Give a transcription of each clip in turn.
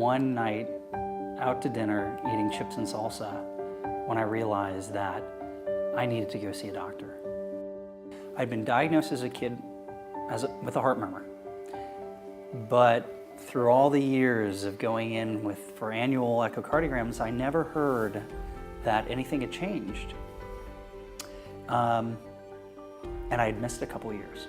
one night out to dinner eating chips and salsa when I realized that I needed to go see a doctor. I'd been diagnosed as a kid with a heart murmur, but through all the years of going in for annual echocardiograms, I never heard that anything had changed. And I'd missed a couple years.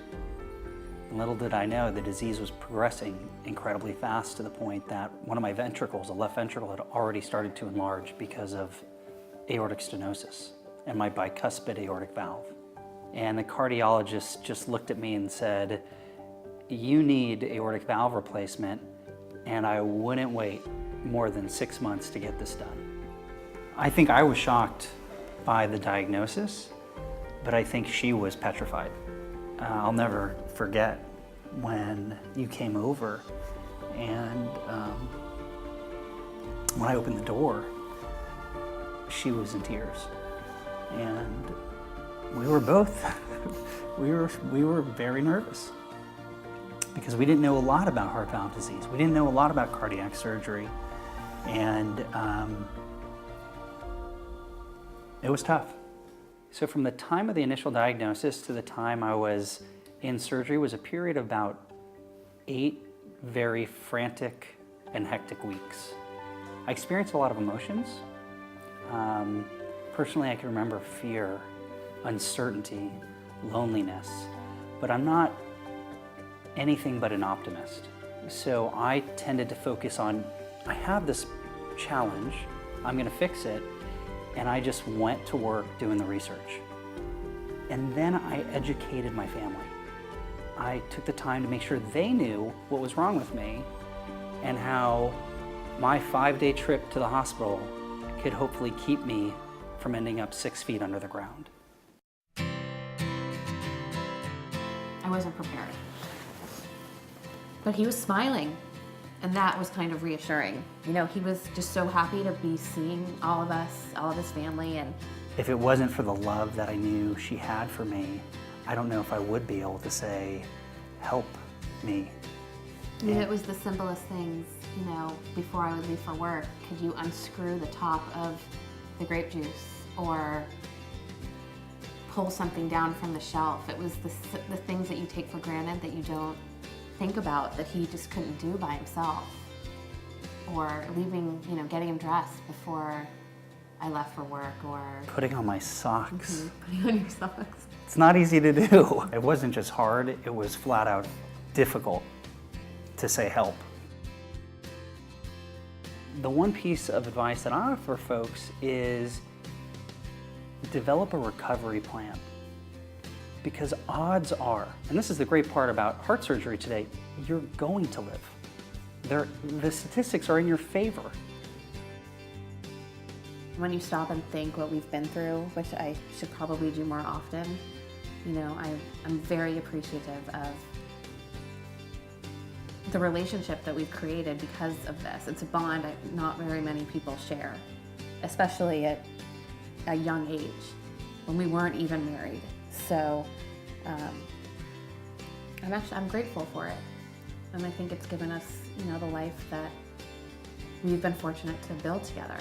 And little did I know the disease was progressing incredibly fast to the point that one of my ventricles, the left ventricle, had already started to enlarge because of aortic stenosis and my bicuspid aortic valve. And the cardiologist just looked at me and said, "You need aortic valve replacement," and I wouldn't wait more than 6 months to get this done. I think I was shocked by the diagnosis, but I think she was petrified. I'll never forget when you came over and when I opened the door, she was in tears. And we were both, we were very nervous because we didn't know a lot about heart valve disease. We didn't know a lot about cardiac surgery. And it was tough. So from the time of the initial diagnosis to the time I was in surgery was a period of about 8 very frantic and hectic weeks. I experienced a lot of emotions. Personally, I can remember fear, uncertainty, loneliness, but I'm not anything but an optimist. So I tended to focus on, I have this challenge, I'm gonna fix it, and I just went to work doing the research. And then I educated my family. I took the time to make sure they knew what was wrong with me and how my 5-day trip to the hospital could hopefully keep me from ending up 6 feet under the ground. I wasn't prepared. But he was smiling, and that was kind of reassuring. You know, he was just so happy to be seeing all of us, all of his family. And if it wasn't for the love that I knew she had for me, I don't know if I would be able to say, "Help me." I mean, it was the simplest things, you know, before I would leave for work. Could you unscrew the top of the grape juice or pull something down from the shelf? It was the things that you take for granted that you don't think about that he just couldn't do by himself. Or leaving, you know, getting him dressed before I left for work, or putting on my socks. Putting on your socks. It's not easy to do. It wasn't just hard, it was flat out difficult to say help. The one piece of advice that I offer folks is develop a recovery plan. Because odds are, and this is the great part about heart surgery today, you're going to live. The statistics are in your favor. When you stop and think what we've been through, which I should probably do more often, you know, I'm very appreciative of the relationship that we've created because of this. It's a bond not very many people share, especially at a young age when we weren't even married. So I'm grateful for it, and I think it's given us, you know, the life that we've been fortunate to build together.